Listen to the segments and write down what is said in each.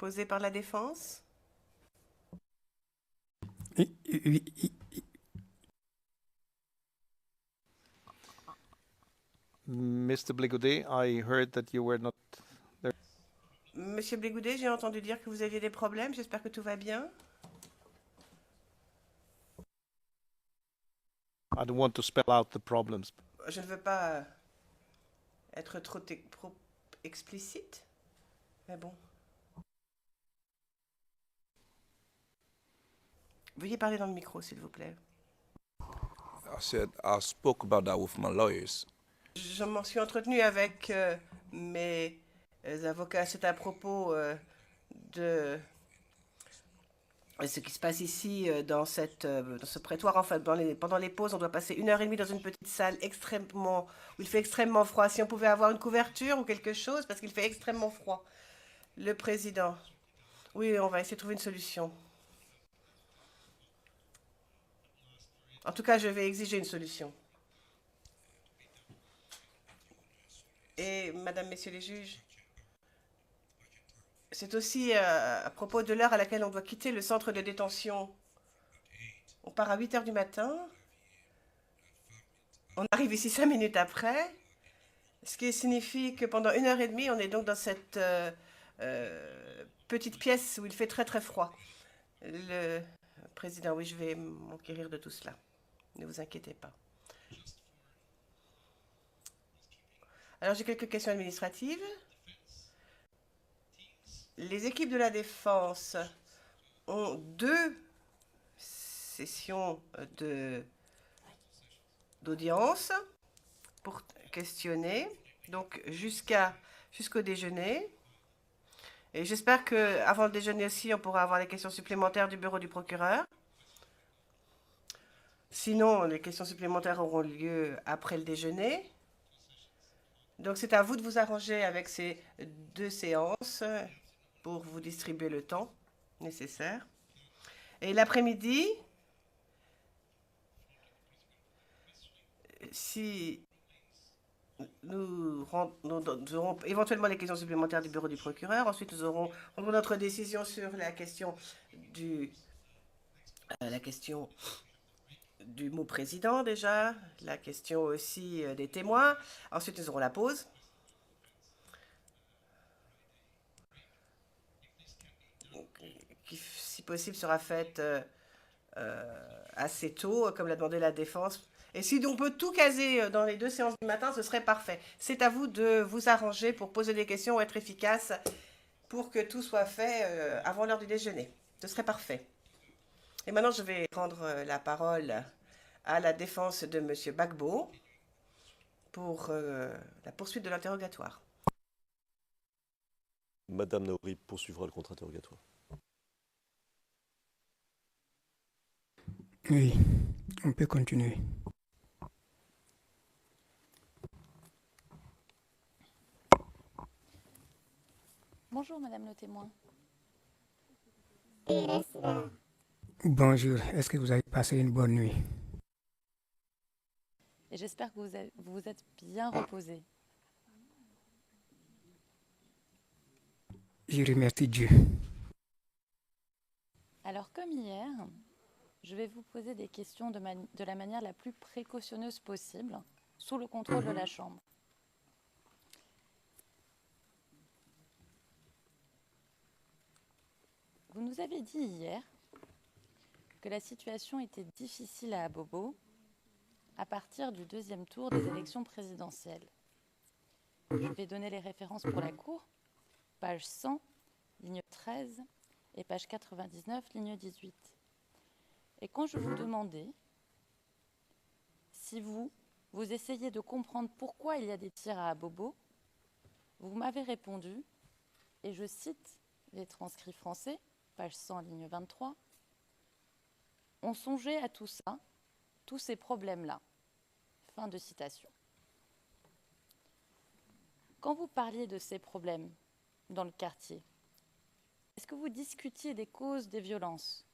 posée par la défense? Mr. Blégaudet, I heard that you were not there. Monsieur Blégoudet, j'ai entendu dire que vous aviez des problèmes. J'espère que tout va bien. I don't want to spell out the problems. Je ne veux pas être trop explicite, mais bon. Veuillez parler dans le micro, s'il vous plaît. I said I spoke about that with my lawyers. Je m'en suis entretenu avec mes avocats. C'est à propos de ce qui se passe ici dans ce prétoire. Enfin, pendant les pauses, on doit passer 1 heure et demie dans une petite salle où il fait extrêmement froid. Si on pouvait avoir une couverture ou quelque chose, parce qu'il fait extrêmement froid. Le président. Oui, on va essayer de trouver une solution. En tout cas, je vais exiger une solution. Et, Madame, Messieurs les juges, c'est aussi à propos de l'heure à laquelle on doit quitter le centre de détention. On part à 8 heures du matin. On arrive ici 5 minutes après. Ce qui signifie que pendant 1 heure et demie, on est donc dans cette petite pièce où il fait très très froid. Le président, oui, je vais m'enquérir de tout cela. Ne vous inquiétez pas. Alors, j'ai quelques questions administratives. Les équipes de la défense ont 2 sessions d'audience pour questionner, donc jusqu'au déjeuner. Et j'espère qu'avant le déjeuner aussi, on pourra avoir les questions supplémentaires du bureau du procureur. Sinon, les questions supplémentaires auront lieu après le déjeuner. Donc, c'est à vous de vous arranger avec ces 2 séances pour vous distribuer le temps nécessaire. Et l'après-midi, si nous aurons éventuellement les questions supplémentaires du bureau du procureur, ensuite nous aurons notre décision sur la question du mot président déjà, la question aussi des témoins. Ensuite, nous aurons la pause. Qui, si possible, sera faite assez tôt, comme l'a demandé la défense. Et si on peut tout caser dans les 2 séances du matin, ce serait parfait. C'est à vous de vous arranger pour poser des questions, être efficace, pour que tout soit fait avant l'heure du déjeuner. Ce serait parfait. Et maintenant, je vais prendre la parole à la défense de M. Gbagbo pour la poursuite de l'interrogatoire. Madame Naouri poursuivra le contre-interrogatoire. Oui, on peut continuer. Bonjour, Madame le témoin. Bonjour, est-ce que vous avez passé une bonne nuit? Et j'espère que vous vous êtes bien reposé. Je remercie Dieu. Alors, comme hier, je vais vous poser des questions de la manière la plus précautionneuse possible, sous le contrôle de la Chambre. Vous nous avez dit hier que la situation était difficile à Abobo à partir du 2e tour des élections présidentielles. Je vais donner les références pour la Cour, page 100, ligne 13, et page 99, ligne 18. Et quand je vous demandais si vous essayez de comprendre pourquoi il y a des tirs à Abobo, vous m'avez répondu, et je cite les transcrits français, page 100, ligne 23, « On songeait à tout ça, tous ces problèmes-là. » Fin de citation. Quand vous parliez de ces problèmes dans le quartier, est-ce que vous discutiez des causes des violences ?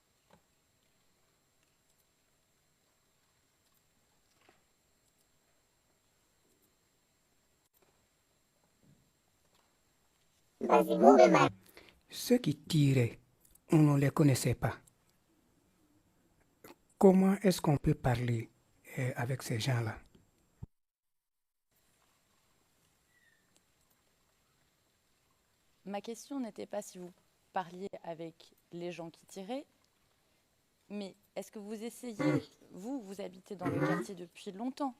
Ceux qui tiraient, on ne les connaissait pas. Comment est-ce qu'on peut parler avec ces gens-là? Ma question n'était pas si vous parliez avec les gens qui tiraient, mais est-ce que vous essayez, vous habitez dans le quartier depuis longtemps,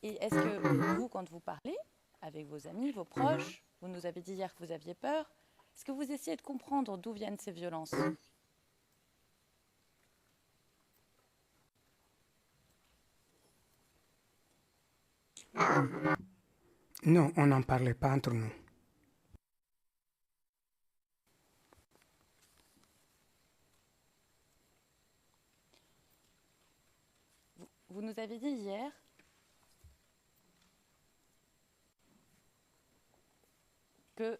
et est-ce que vous, quand vous parlez avec vos amis, vos proches, vous nous avez dit hier que vous aviez peur, est-ce que vous essayez de comprendre d'où viennent ces violences? Non, on n'en parlait pas entre nous. Vous nous avez dit hier que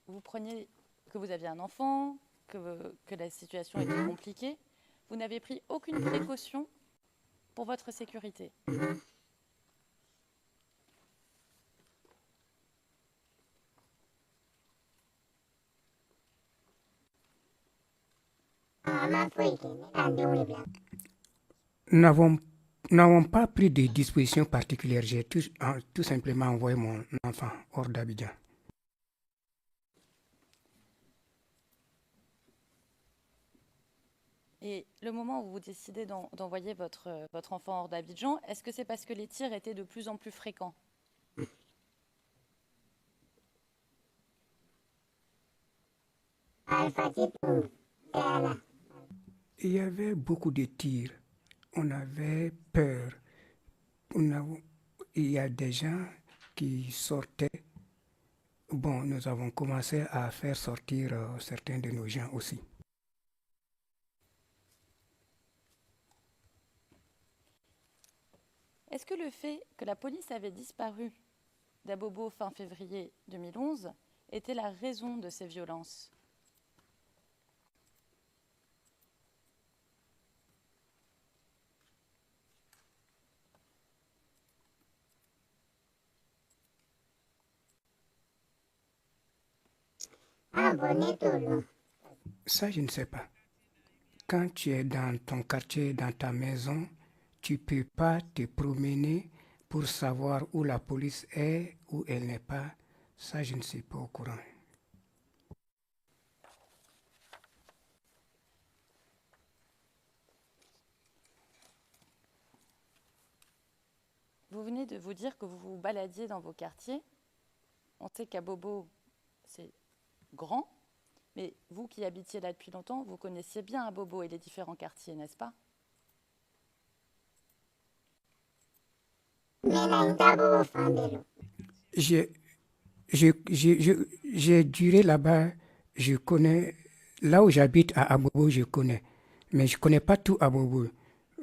que vous aviez un enfant, que la situation était compliquée. Vous n'avez pris aucune précaution pour votre sécurité. Nous n'avons pas pris de dispositions particulières. J'ai tout simplement envoyé mon enfant hors d'Abidjan. Et le moment où vous décidez d'envoyer votre enfant hors d'Abidjan, est-ce que c'est parce que les tirs étaient de plus en plus fréquents? Il y avait beaucoup de tirs. On avait peur. Il y a des gens qui sortaient. Bon, nous avons commencé à faire sortir certains de nos gens aussi. Est-ce que le fait que la police avait disparu d'Abobo fin février 2011 était la raison de ces violences? Ça, je ne sais pas. Quand tu es dans ton quartier, dans ta maison, tu ne peux pas te promener pour savoir où la police est, où elle n'est pas. Ça, je ne suis pas au courant. Vous venez de vous dire que vous vous baladiez dans vos quartiers. On sait qu'Abobo, c'est grand, mais vous qui habitiez là depuis longtemps, vous connaissiez bien Abobo et les différents quartiers, n'est-ce pas? J'ai duré là-bas, je connais, là où j'habite à Abobo, je connais, mais je ne connais pas tout Abobo.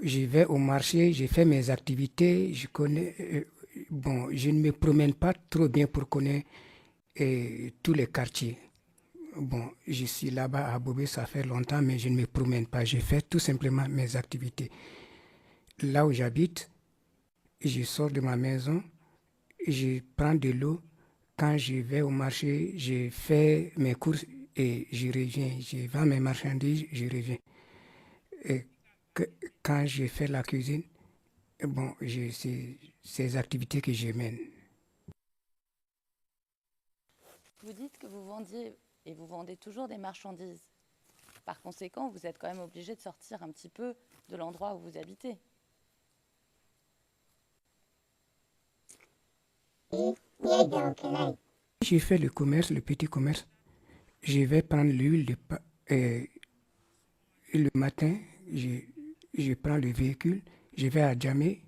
Je vais au marché, je fais mes activités, je connais, bon, je ne me promène pas trop bien pour connaître tous les quartiers. Bon, je suis là-bas à Abobo, ça fait longtemps, mais je ne me promène pas, je fais tout simplement mes activités. Là où j'habite, je sors de ma maison, je prends de l'eau. Quand je vais au marché, je fais mes courses et je reviens. Je vends mes marchandises, je reviens. Et quand je fais la cuisine, bon, c'est ces activités que je mène. Vous dites que vous vendiez et vous vendez toujours des marchandises. Par conséquent, vous êtes quand même obligé de sortir un petit peu de l'endroit où vous habitez. J'ai fait le commerce, le petit commerce. Je vais prendre l'huile le matin, je prends le véhicule, je vais à Djamé,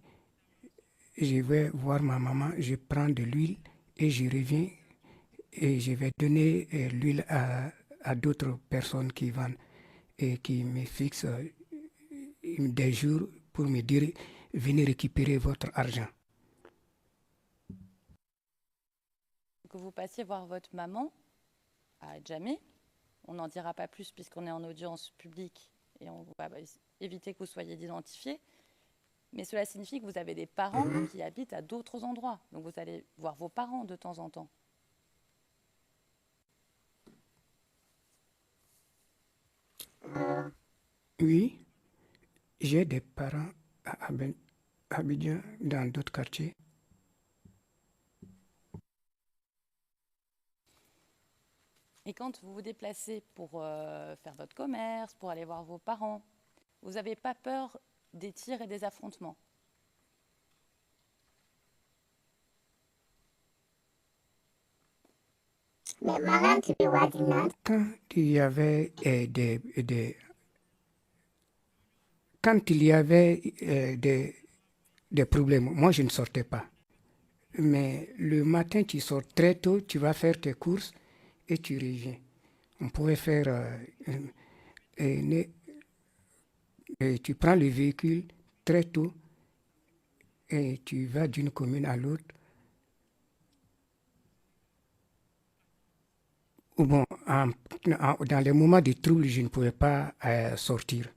je vais voir ma maman, je prends de l'huile et je reviens et je vais donner l'huile à d'autres personnes qui vendent et qui me fixent des jours pour me dire venez récupérer votre argent. Que vous passiez voir votre maman à Djamé, on n'en dira pas plus puisqu'on est en audience publique et on va éviter que vous soyez identifiés. Mais cela signifie que vous avez des parents qui habitent à d'autres endroits. Donc vous allez voir vos parents de temps en temps. Oui, j'ai des parents à Abidjan, dans d'autres quartiers. Et quand vous vous déplacez pour faire votre commerce, pour aller voir vos parents, vous n'avez pas peur des tirs et des affrontements? Quand il y avait quand il y avait des problèmes, moi je ne sortais pas. Mais le matin, tu sors très tôt, tu vas faire tes courses et tu reviens. On pouvait faire... et tu prends le véhicule très tôt et tu vas d'une commune à l'autre. Ou bon, dans les moments de trouble, je ne pouvais pas sortir.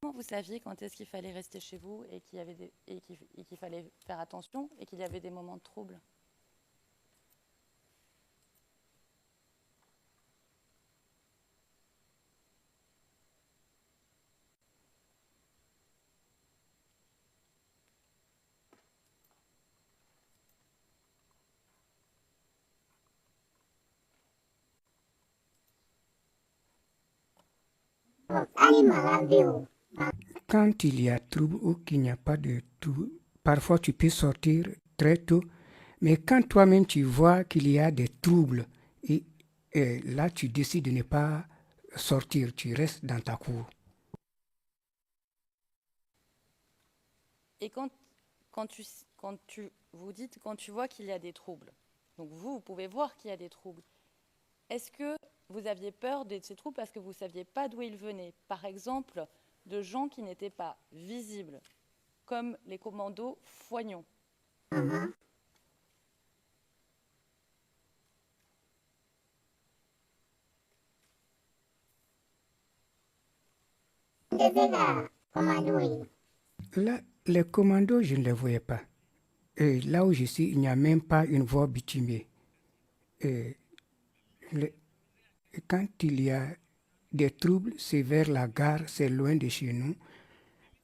Comment vous saviez quand est-ce qu'il fallait rester chez vous et qu'il fallait faire attention et qu'il y avait des moments de trouble? Quand il y a trouble ou qu'il n'y a pas de trouble, parfois tu peux sortir très tôt, mais quand toi-même tu vois qu'il y a des troubles, et là tu décides de ne pas sortir, tu restes dans ta cour. Et vous dites quand tu vois qu'il y a des troubles, donc vous pouvez voir qu'il y a des troubles. Est-ce que vous aviez peur de ces troubles parce que vous ne saviez pas d'où ils venaient? Par exemple, de gens qui n'étaient pas visibles, comme les commandos Foignon. Là, les commandos, je ne les voyais pas. Et là où je suis, il n'y a même pas une voie bitumée. Et quand il y a des troubles, c'est vers la gare, c'est loin de chez nous.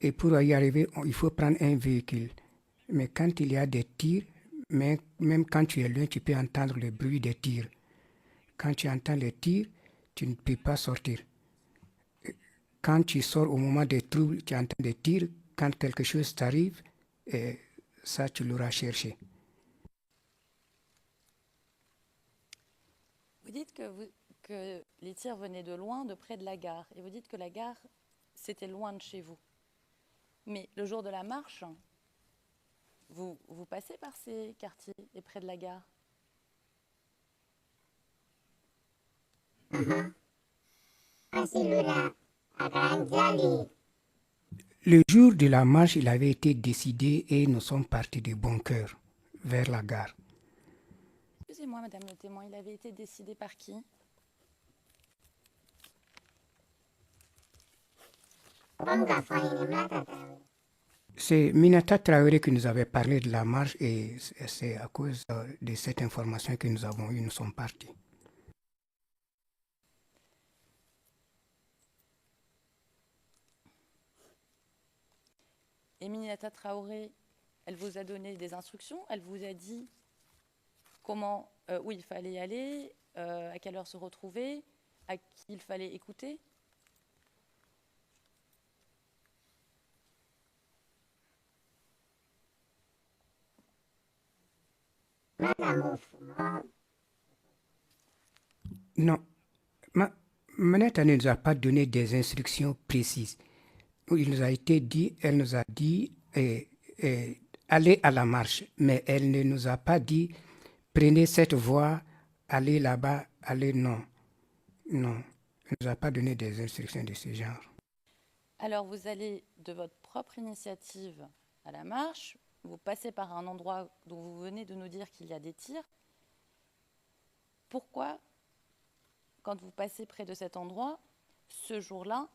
Et pour y arriver, il faut prendre un véhicule. Mais quand il y a des tirs, même quand tu es loin, tu peux entendre le bruit des tirs. Quand tu entends les tirs, tu ne peux pas sortir. Quand tu sors au moment des troubles, tu entends des tirs. Quand quelque chose t'arrive, ça, tu l'auras cherché. Vous dites que les tirs venaient de loin, de près de la gare. Et vous dites que la gare, c'était loin de chez vous. Mais le jour de la marche, vous passez par ces quartiers et près de la gare? Le jour de la marche, il avait été décidé et nous sommes partis de bon cœur vers la gare. Excusez-moi, Madame le témoin, il avait été décidé par qui? C'est Minata Traoré qui nous avait parlé de la marche et c'est à cause de cette information que nous avons eue, nous sommes partis. Et Minata Traoré, elle vous a donné des instructions? Elle vous a dit où il fallait aller, à quelle heure se retrouver, à qui il fallait écouter? Non, Minata ne nous a pas donné des instructions précises. Elle nous a dit allez à la marche, mais elle ne nous a pas dit prenez cette voie, allez là-bas, allez non. Non, elle ne nous a pas donné des instructions de ce genre. Alors vous allez de votre propre initiative à la marche, vous passez par un endroit dont vous venez de nous dire qu'il y a des tirs. Pourquoi, quand vous passez près de cet endroit, ce jour-là,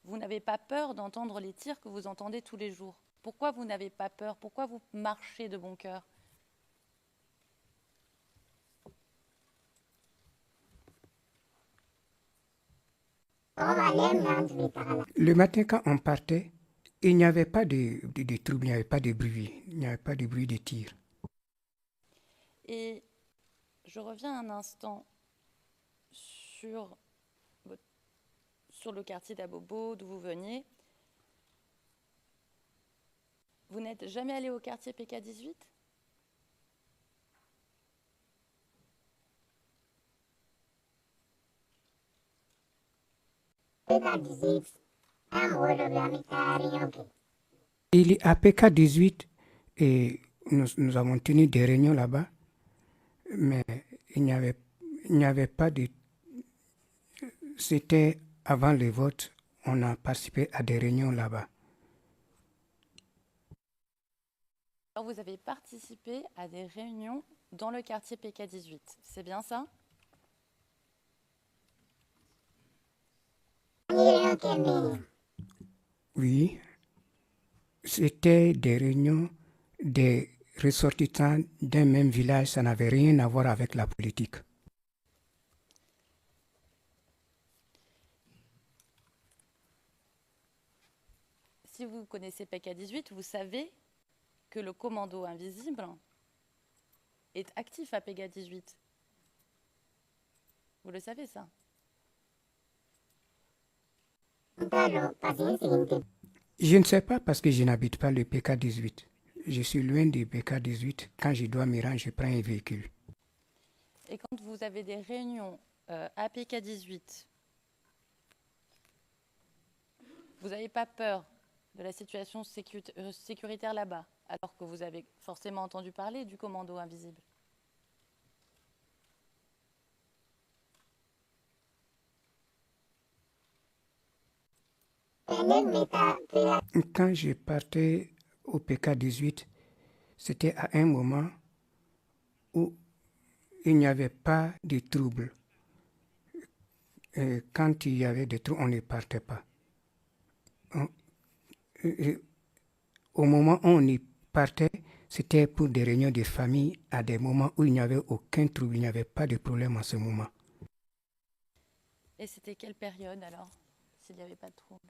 vous n'avez pas peur d'entendre les tirs que vous entendez tous les jours? Pourquoi vous n'avez pas peur? Pourquoi vous marchez de bon cœur? Le matin, quand on partait, il n'y avait pas de trouble, il n'y avait pas de bruit, il n'y avait pas de bruit de tir. Et je reviens un instant sur, sur le quartier d'Abobo, d'où vous veniez. Vous n'êtes jamais allé au quartier PK18 ? Il est à PK18 et nous avons tenu des réunions là-bas, mais il n'y avait pas de... C'était avant le vote, on a participé à des réunions là-bas. Alors vous avez participé à des réunions dans le quartier PK18, c'est bien ça ? Oui, c'était des réunions des ressortissants d'un même village, ça n'avait rien à voir avec la politique. Si vous connaissez PK18, vous savez que le commando invisible est actif à PK18. Vous le savez ça ? Je ne sais pas parce que je n'habite pas le PK18. Je suis loin du PK18. Quand je dois me rendre, je prends un véhicule. Et quand vous avez des réunions à PK18, vous n'avez pas peur de la situation sécuritaire là-bas, alors que vous avez forcément entendu parler du commando invisible ? Quand je partais au PK18, c'était à un moment où il n'y avait pas de trouble. Et quand il y avait des troubles, on ne partait pas. Au moment où on y partait, c'était pour des réunions de famille à des moments où il n'y avait aucun trouble, il n'y avait pas de problème en ce moment. Et c'était quelle période alors, s'il n'y avait pas de trouble ?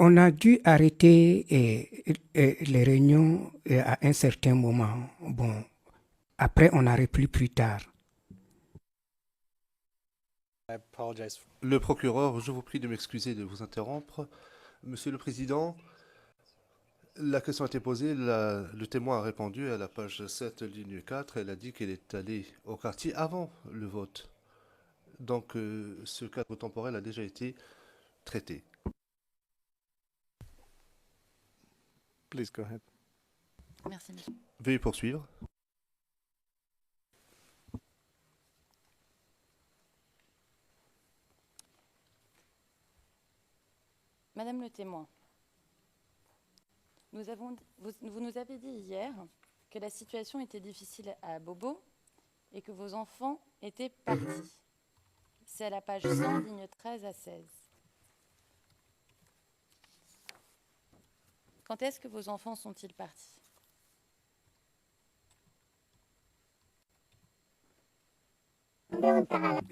On a dû arrêter les réunions à un certain moment. Bon, après, on a repris plus tard. Le procureur, je vous prie de m'excuser de vous interrompre. Monsieur le Président, la question a été posée, le témoin a répondu à la page 7, ligne 4. Elle a dit qu'elle est allée au quartier avant le vote. Donc, ce cadre temporel a déjà été traité. Please go ahead. Merci, monsieur. Veuillez poursuivre. Madame le témoin, vous nous avez dit hier que la situation était difficile à Bobo et que vos enfants étaient partis. C'est à la page 100, ligne 13 à 16. Quand est-ce que vos enfants sont-ils partis ?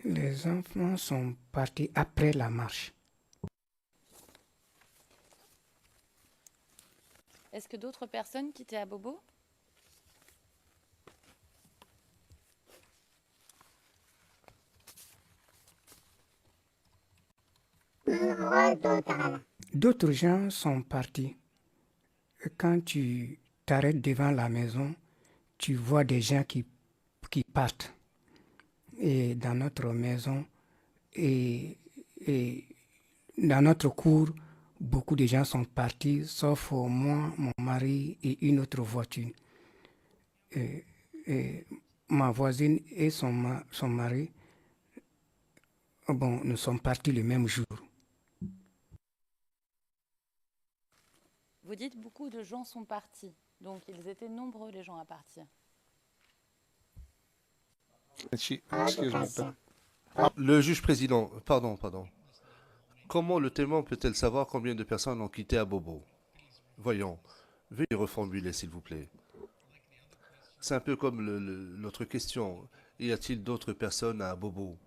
Les enfants sont partis après la marche. Est-ce que d'autres personnes quittaient à Bobo ? D'autres gens sont partis. Quand tu t'arrêtes devant la maison, tu vois des gens qui partent. Et dans notre maison et dans notre cour, beaucoup de gens sont partis, sauf moi, mon mari et une autre voiture. Et ma voisine et son mari, bon, nous sommes partis le même jour. Vous dites beaucoup de gens sont partis, donc ils étaient nombreux les gens à partir. Excuse me. Le juge président, pardon. Comment le témoin peut-elle savoir combien de personnes ont quitté Abobo? Voyons, veuillez reformuler s'il vous plaît. C'est un peu comme l'autre question. Y a-t-il d'autres personnes à Abobo?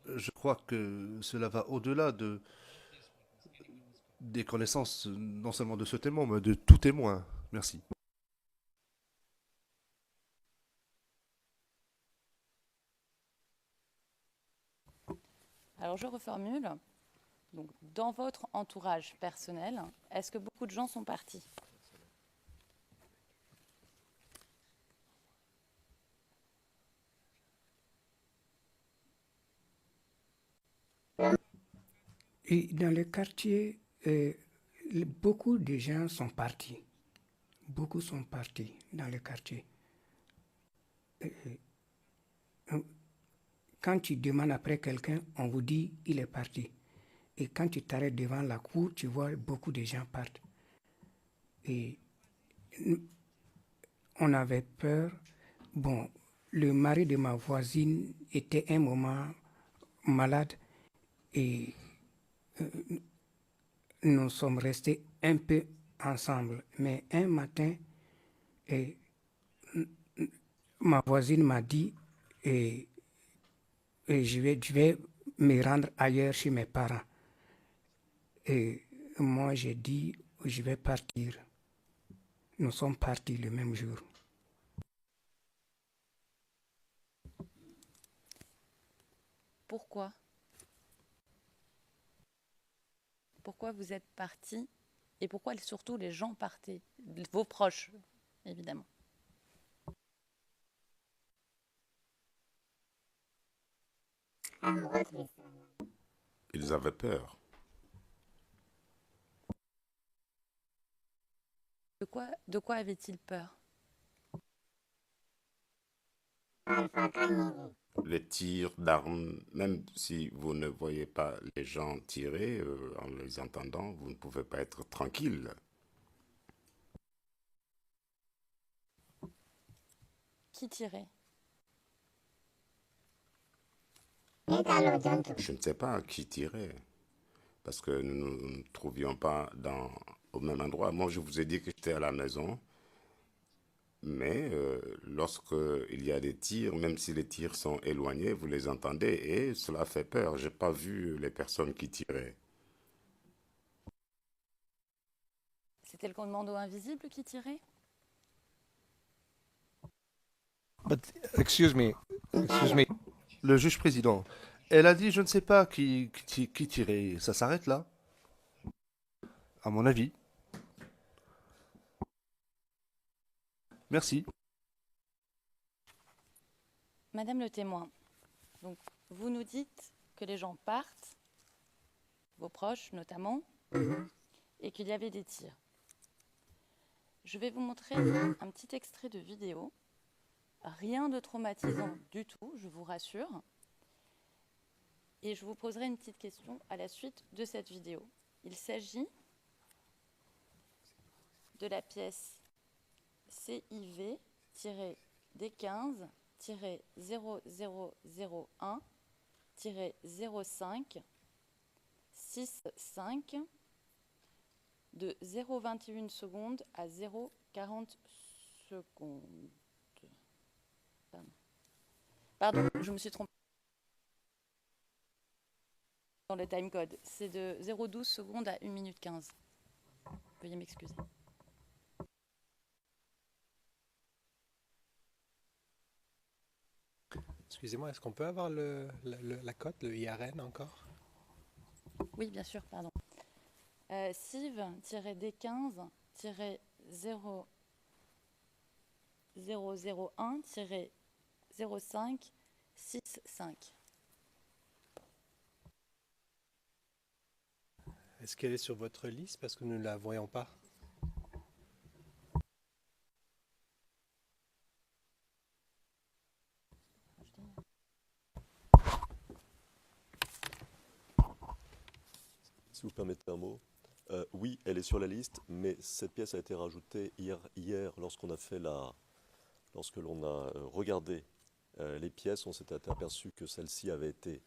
Je crois que cela va au-delà des connaissances non seulement de ce témoin, mais de tout témoin. Merci. Alors je reformule. Donc, dans votre entourage personnel, est-ce que beaucoup de gens sont partis? Et dans le quartier, beaucoup de gens sont partis. Beaucoup sont partis dans le quartier. Quand tu demandes après quelqu'un, on vous dit il est parti. Et quand tu t'arrêtes devant la cour, tu vois beaucoup de gens partent. Et on avait peur. Bon, le mari de ma voisine était un moment malade et nous sommes restés un peu ensemble. Mais un matin, ma voisine m'a dit je vais me rendre ailleurs chez mes parents. Et moi, j'ai dit, je vais partir. Nous sommes partis le même jour. Pourquoi? Pourquoi vous êtes partis? Et pourquoi surtout les gens partaient? Vos proches, évidemment. Ils avaient peur. De quoi avaient-ils peur? Les tirs d'armes, même si vous ne voyez pas les gens tirer en les entendant, vous ne pouvez pas être tranquille. Qui tirait? Je ne sais pas qui tirait, parce que nous ne nous trouvions pas au même endroit. Moi, je vous ai dit que j'étais à la maison, mais lorsqu'il y a des tirs, même si les tirs sont éloignés, vous les entendez et cela fait peur. Je n'ai pas vu les personnes qui tiraient. C'était le commando invisible qui tirait? But excuse me. Le juge président, elle a dit je ne sais pas qui tirait. Ça s'arrête là? À mon avis. Merci. Madame le témoin, donc vous nous dites que les gens partent, vos proches notamment, et qu'il y avait des tirs. Je vais vous montrer un petit extrait de vidéo. Rien de traumatisant du tout, je vous rassure. Et je vous poserai une petite question à la suite de cette vidéo. Il s'agit de la pièce CIV-DIV-001-05-65 de 0,21 secondes à 0,40 secondes. Pardon, je me suis trompée dans le timecode. C'est de 0,12 secondes à 1 minute 15. Veuillez m'excuser. Excusez-moi, est-ce qu'on peut avoir la cote, le IRN encore? Oui, bien sûr, pardon. CIV-DIV-001-0565. Est-ce qu'elle est sur votre liste parce que nous ne la voyons pas? Si vous permettez un mot. Oui, elle est sur la liste, mais cette pièce a été rajoutée hier lorsqu'on a fait lorsque l'on a regardé les pièces, on s'était aperçu que celle-ci avait été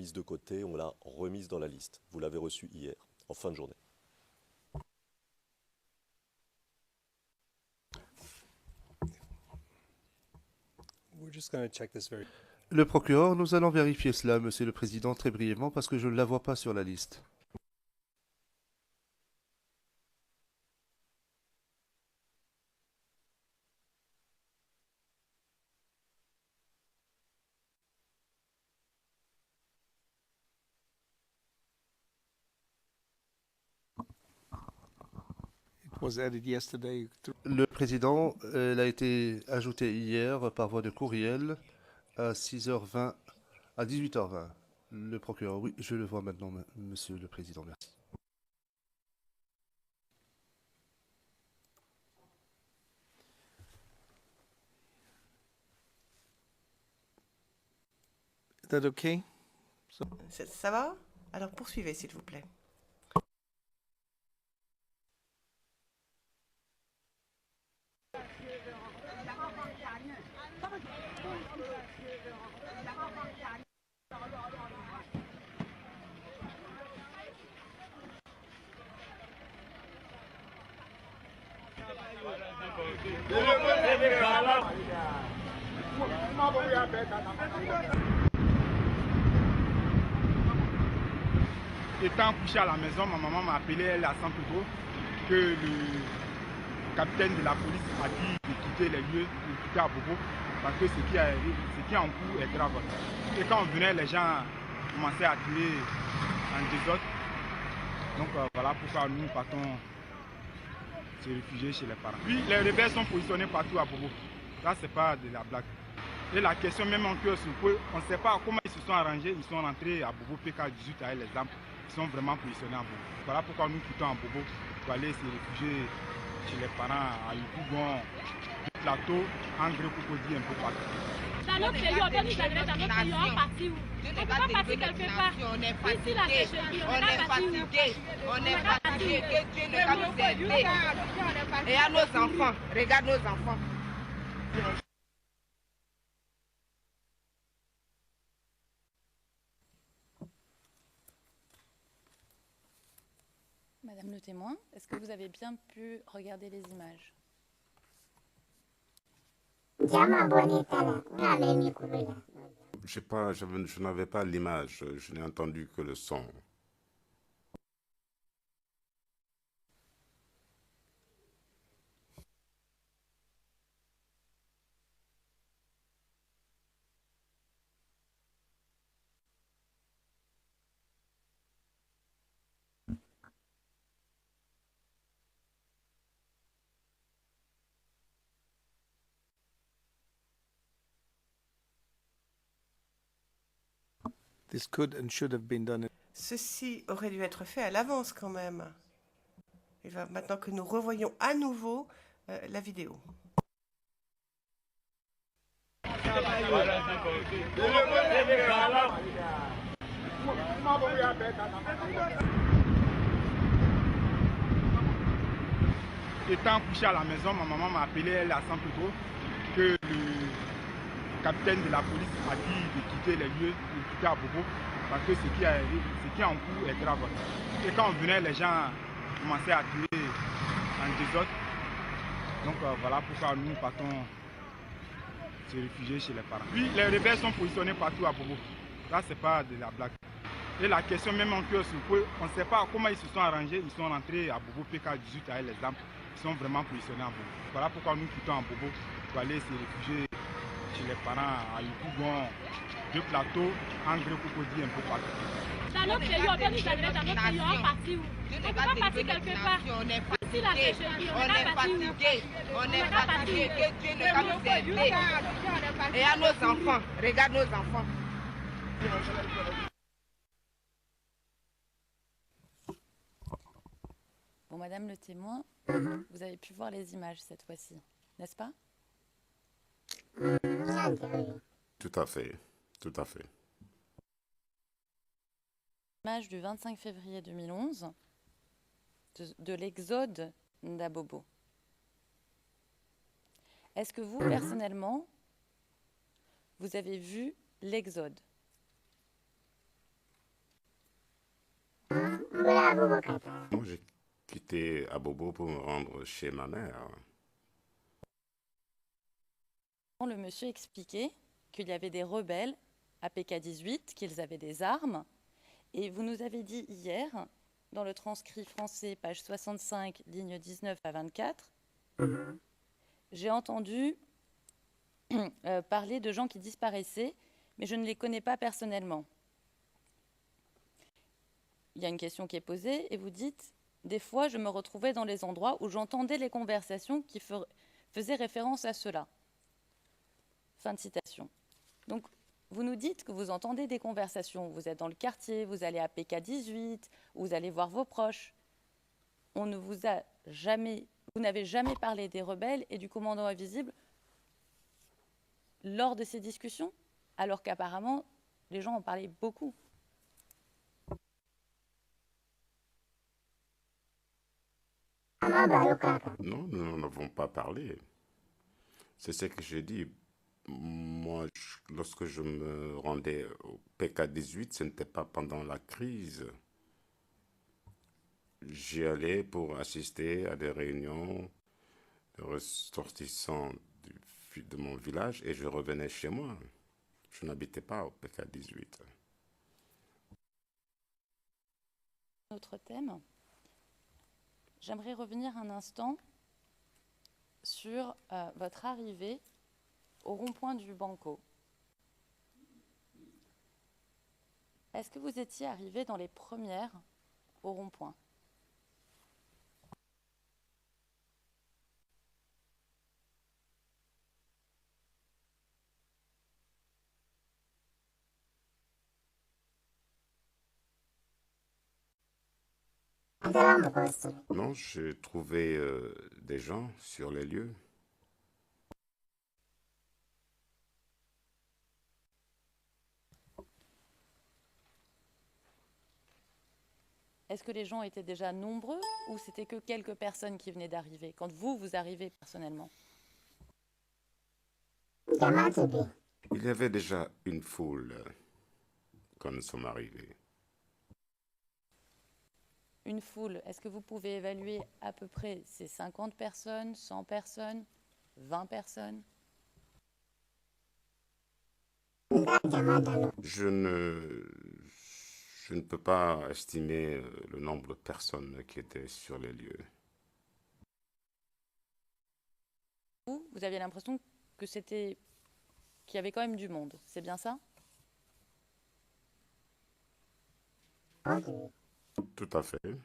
mise de côté, on l'a remise dans la liste. Vous l'avez reçue hier, en fin de journée. We're just going to check this very. Le procureur, nous allons vérifier cela, Monsieur le Président, très brièvement, parce que je ne la vois pas sur la liste. It was added yesterday. Le Président, elle a été ajoutée hier par voie de courriel à 6h20, à 18h20. Le procureur, oui, je le vois maintenant, Monsieur le Président, merci. Is that okay? Ça va? Alors poursuivez, s'il vous plaît. Étant couché à la maison, ma maman m'a appelé, elle à Saint-Pedro, que le capitaine de la police a dit de quitter les lieux, de quitter Abobo, parce que ce qui est en cours est grave. Et quand on venait, les gens commençaient à tirer en désordre. Donc voilà pourquoi nous partons se réfugier chez les parents. Puis les rebelles sont positionnés partout à Bobo. Là, c'est pas de la blague. Et la question même en cœur sur peu, on ne sait pas comment ils se sont arrangés. Ils sont rentrés à Bobo PK18 avec les armes. Ils sont vraiment positionnés à Bobo. Voilà pourquoi nous quittons à Bobo pour aller se réfugier chez les parents à Yukougon, du plateau, André Cocody, un peu partout. Dans notre pays, on veut nous arriver dans notre pays, on partit où? On ne peut pas partir quelque part. Ici, la République, on est fatigué. On est fatigué. Que Dieu ne va nous aider. Et à nos enfants, regarde nos enfants. Madame le témoin, est-ce que vous avez bien pu regarder les images? Je n'avais pas l'image, je n'ai entendu que le son. This could and should have been done. Ceci aurait dû être fait à l'avance quand même. Il va maintenant que nous revoyons à nouveau la vidéo. Étant couché à la maison, ma maman m'a appelé, elle à Saint-Pedro, que le capitaine de la police a dit de quitter les lieux, de quitter Abobo, parce que ce qui est en cours est grave. Et quand on venait, les gens commençaient à tirer en désordre. Donc voilà pourquoi nous partons se réfugier chez les parents. Puis les rebelles sont positionnés partout à Bobo. Là, c'est pas de la blague. Et la question même en cœur sur peu, on ne sait pas comment ils se sont arrangés. Ils sont rentrés à Bobo PK18 avec les armes. Ils sont vraiment positionnés à Bobo. Voilà pourquoi nous quittons à Bobo pour aller se réfugier chez les parents à Yukougon, du plateau, André Cocody, un peu partout. Dans notre pays, on veut nous arriver dans notre pays, on partit où? On ne peut pas partir quelque part. Ici, la République, On est fatigué. On est fatigué. Que Dieu ne va nous aider. Et à nos enfants, regarde nos enfants. Bon, Madame le témoin, vous avez pu voir les images cette fois-ci, n'est-ce pas? Tout à fait, tout à fait. Image du 25 février 2011 de l'exode d'Abobo. Est-ce que vous, personnellement, vous avez vu l'exode? Moi, j'ai quitté Abobo pour me rendre chez ma mère. Le monsieur expliquait qu'il y avait des rebelles à PK18, qu'ils avaient des armes. Et vous nous avez dit hier, dans le transcrit français, page 65, lignes 19 à 24, j'ai entendu parler de gens qui disparaissaient, mais je ne les connais pas personnellement. Il y a une question qui est posée et vous dites « Des fois, je me retrouvais dans les endroits où j'entendais les conversations qui faisaient référence à cela. » Fin de citation. Donc, vous nous dites que vous entendez des conversations. Vous êtes dans le quartier, vous allez à PK18, vous allez voir vos proches. On ne vous a jamais, vous n'avez jamais parlé des rebelles et du commandant invisible lors de ces discussions, alors qu'apparemment, les gens en parlaient beaucoup. Non, nous n'en avons pas parlé. C'est ce que j'ai dit. Moi, lorsque je me rendais au PK18, ce n'était pas pendant la crise. J'y allais pour assister à des réunions de ressortissants de mon village et je revenais chez moi. Je n'habitais pas au PK18. Autre thème. J'aimerais revenir un instant sur votre arrivée au rond-point du Banco. Est-ce que vous étiez arrivé dans les premières au rond-point? Non, j'ai trouvé des gens sur les lieux. Est-ce que les gens étaient déjà nombreux ou c'était que quelques personnes qui venaient d'arriver, quand vous arrivez personnellement? Il y avait déjà une foule quand nous sommes arrivés. Une foule, est-ce que vous pouvez évaluer à peu près ces 50 personnes, 100 personnes, 20 personnes? Je ne peux pas estimer le nombre de personnes qui étaient sur les lieux. Vous aviez l'impression que qu'il y avait quand même du monde, c'est bien ça? Tout à fait.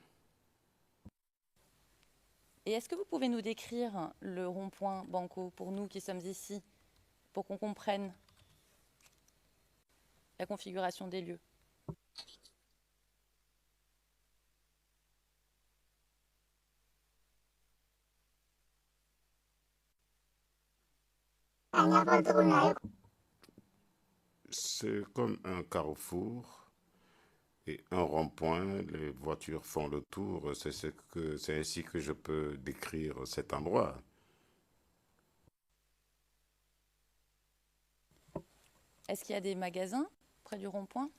Et est-ce que vous pouvez nous décrire le rond-point Banco pour nous qui sommes ici, pour qu'on comprenne la configuration des lieux? C'est comme un carrefour et un rond-point. Les voitures font le tour. C'est ainsi que je peux décrire cet endroit. Est-ce qu'il y a des magasins près du rond-point?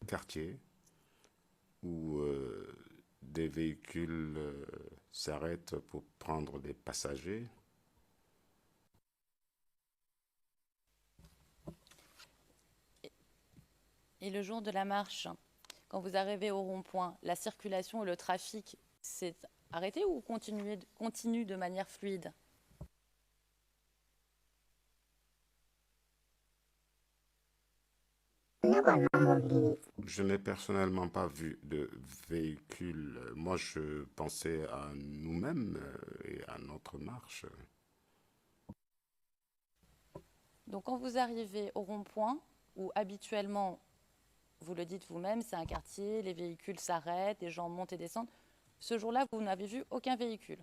Quartier où des véhicules s'arrêtent pour prendre des passagers. Et le jour de la marche, quand vous arrivez au rond-point, la circulation et le trafic s'est arrêté ou continue de manière fluide? Je n'ai personnellement pas vu de véhicule. Moi, je pensais à nous-mêmes et à notre marche. Donc, quand vous arrivez au rond-point, où habituellement, vous le dites vous-même, c'est un quartier, les véhicules s'arrêtent, les gens montent et descendent, ce jour-là, vous n'avez vu aucun véhicule.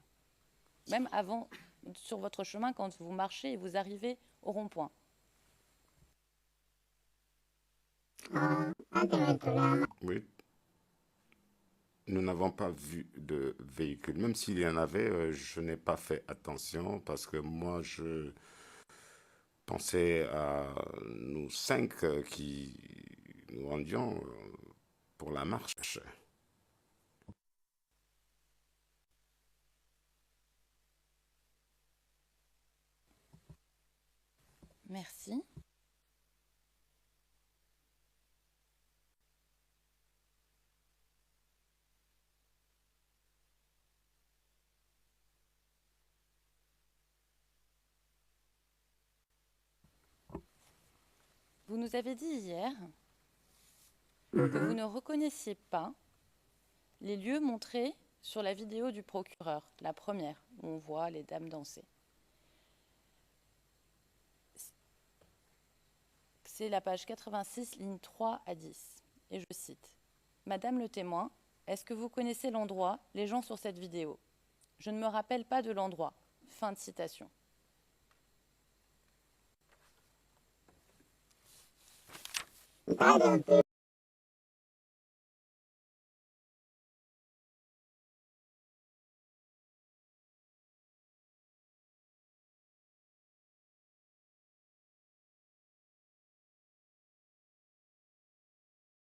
Même avant, sur votre chemin, quand vous marchez et vous arrivez au rond-point. Oui. nous n'avons pas vu de véhicule. Même s'il y en avait, je n'ai pas fait attention parce que moi, je pensais à nous 5 qui nous rendions pour la marche. Merci. Vous nous avez dit hier que vous ne reconnaissiez pas les lieux montrés sur la vidéo du procureur, la première, où on voit les dames danser. C'est la page 86, lignes 3 à 10. Et je cite. « Madame le témoin, est-ce que vous connaissez l'endroit, les gens sur cette vidéo? Je ne me rappelle pas de l'endroit. » Fin de citation. Pas d'un peu